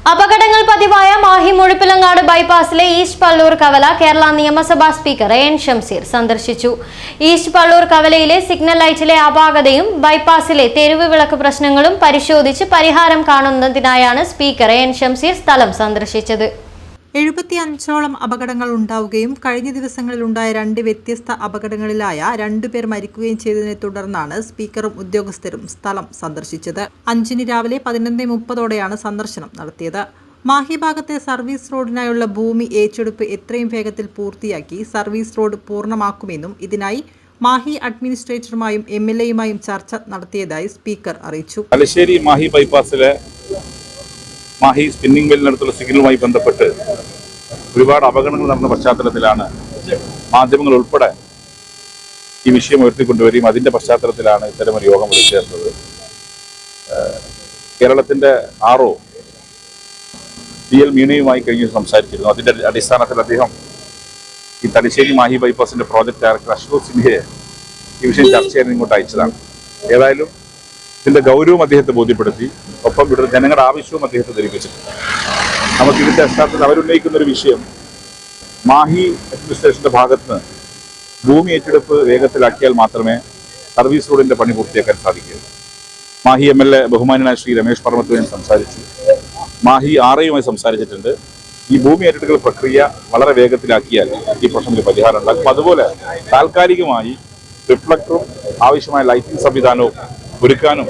അപകടങ്ങൾ പതിവായ മാഹി മുഴുപ്പിലങ്ങാട് ബൈപ്പാസിലെ ഈസ്റ്റ് പള്ളൂർ കവല കേരള നിയമസഭാ സ്പീക്കർ എൻ ഷംസീർ സന്ദർശിച്ചു. ഈസ്റ്റ് പള്ളൂർ കവലയിലെ സിഗ്നൽ ലൈറ്റിലെ അപാകതയും ബൈപ്പാസിലെ തെരുവ് വിളക്ക് പ്രശ്നങ്ങളും പരിശോധിച്ച് പരിഹാരം കാണുന്നതിനായാണ് സ്പീക്കർ എൻ ഷംസീർ സ്ഥലം സന്ദർശിച്ചത്. 75ഓളം അപകടങ്ങൾ ഉണ്ടാവുകയും കഴിഞ്ഞ ദിവസങ്ങളിലുണ്ടായ 2 വ്യത്യസ്ത അപകടങ്ങളിലായ 2 പേർ മരിക്കുകയും ചെയ്തതിനെ തുടർന്നാണ് സ്പീക്കറും ഉദ്യോഗസ്ഥരും സ്ഥലം സന്ദർശിച്ചത്. 5-ന് രാവിലെ 11:30ഓടെയാണ് സന്ദർശനം നടത്തിയത്. മാഹി ഭാഗത്തെ സർവീസ് റോഡിനായുള്ള ഭൂമി ഏറ്റെടുപ്പ് എത്രയും വേഗത്തിൽ പൂർത്തിയാക്കി സർവീസ് റോഡ് പൂർണ്ണമാക്കുമെന്നും ഇതിനായി മാഹി അഡ്മിനിസ്ട്രേറ്ററുമായും MLAയുമായും ചർച്ച നടത്തിയതായി സ്പീക്കർ അറിയിച്ചു. തലശ്ശേരി മാഹി ബൈപ്പാസിലെ മാഹി സ്പിന്നിംഗ് മില്ലിനടുത്തുള്ള സിഗ്നലുമായി ബന്ധപ്പെട്ട് ഒരുപാട് അപകടങ്ങൾ നടന്ന പശ്ചാത്തലത്തിലാണ് മാധ്യമങ്ങൾ ഉൾപ്പെടെ ഈ വിഷയം ഉയർത്തിക്കൊണ്ടുവരികയും അതിൻ്റെ പശ്ചാത്തലത്തിലാണ് ഇത്തരമൊരു യോഗം വിളിച്ചു ചേർത്തത്. കേരളത്തിൻ്റെ RO DL മീണയുമായി കഴിഞ്ഞ് സംസാരിച്ചിരുന്നു. അതിൻ്റെ അടിസ്ഥാനത്തിൽ അദ്ദേഹം ഈ തലശ്ശേരി മാഹി ബൈപ്പാസിൻ്റെ പ്രോജക്ട് ഡയറക്ടർ അശോക് സിൻഹയെ ഈ വിഷയം ചർച്ച ചെയ്യാൻ ഇങ്ങോട്ട് അയച്ചതാണ്. ഏതായാലും ഇതിൻ്റെ ഗൗരവം അദ്ദേഹത്തെ ബോധ്യപ്പെടുത്തി, ഒപ്പം ഇവിടെ ജനങ്ങളുടെ ആവശ്യവും അദ്ദേഹത്തെ ധരിപ്പിച്ചിട്ടുണ്ട്. നമുക്ക് ഇതിൻ്റെ അടിസ്ഥാനത്തിൽ അവരുന്നയിക്കുന്നൊരു വിഷയം മാഹി അഡ്മിനിസ്ട്രേഷൻ്റെ ഭാഗത്ത് നിന്ന് ഭൂമി ഏറ്റെടുപ്പ് വേഗത്തിലാക്കിയാൽ മാത്രമേ സർവീസ് റോഡിൻ്റെ പണി പൂർത്തിയാക്കാൻ സാധിക്കുകയുള്ളൂ. മാഹി MLA ബഹുമാനായ ശ്രീ രമേശ് പറമത്തുമായി സംസാരിച്ചു, മാഹി RAയുമായി സംസാരിച്ചിട്ടുണ്ട്. ഈ ഭൂമി ഏറ്റെടുക്കൽ പ്രക്രിയ വളരെ വേഗത്തിലാക്കിയാൽ ഈ പ്രശ്നത്തിന് പരിഹാരം ഉണ്ടാക്കും. അതുപോലെ താൽക്കാലികമായി റിഫ്ലക്ടറും ആവശ്യമായ ലൈറ്റിംഗ് സംവിധാനവും ഒരുക്കാനും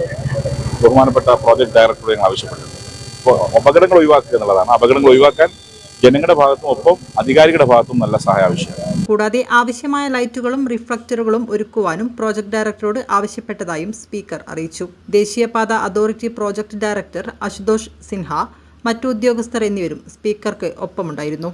ബഹുമാനപ്പെട്ട പ്രോജക്ട് ഡയറക്ടറോട് ഞങ്ങൾ ആവശ്യപ്പെട്ടിട്ടുണ്ട്. അപ്പോൾ അപകടങ്ങൾ ഒഴിവാക്കുക എന്നുള്ളതാണ്. അപകടങ്ങൾ ഒഴിവാക്കാൻ ജനങ്ങളുടെ ഭാഗത്തും ഒപ്പം അധികാരികളുടെ ഭാഗത്തും നല്ല സഹായം ആവശ്യമാണ്. കൂടാതെ ആവശ്യമായ ലൈറ്റുകളും റിഫ്ലക്ടറുകളും ഒരുക്കുവാനും പ്രോജക്ട് ഡയറക്ടറോട് ആവശ്യപ്പെട്ടതായും സ്പീക്കർ അറിയിച്ചു. ദേശീയപാത authority project director Ashutosh Sinha, മറ്റു ഉദ്യോഗസ്ഥർ എന്നിവരും സ്പീക്കർക്ക് ഒപ്പമുണ്ടായിരുന്നു.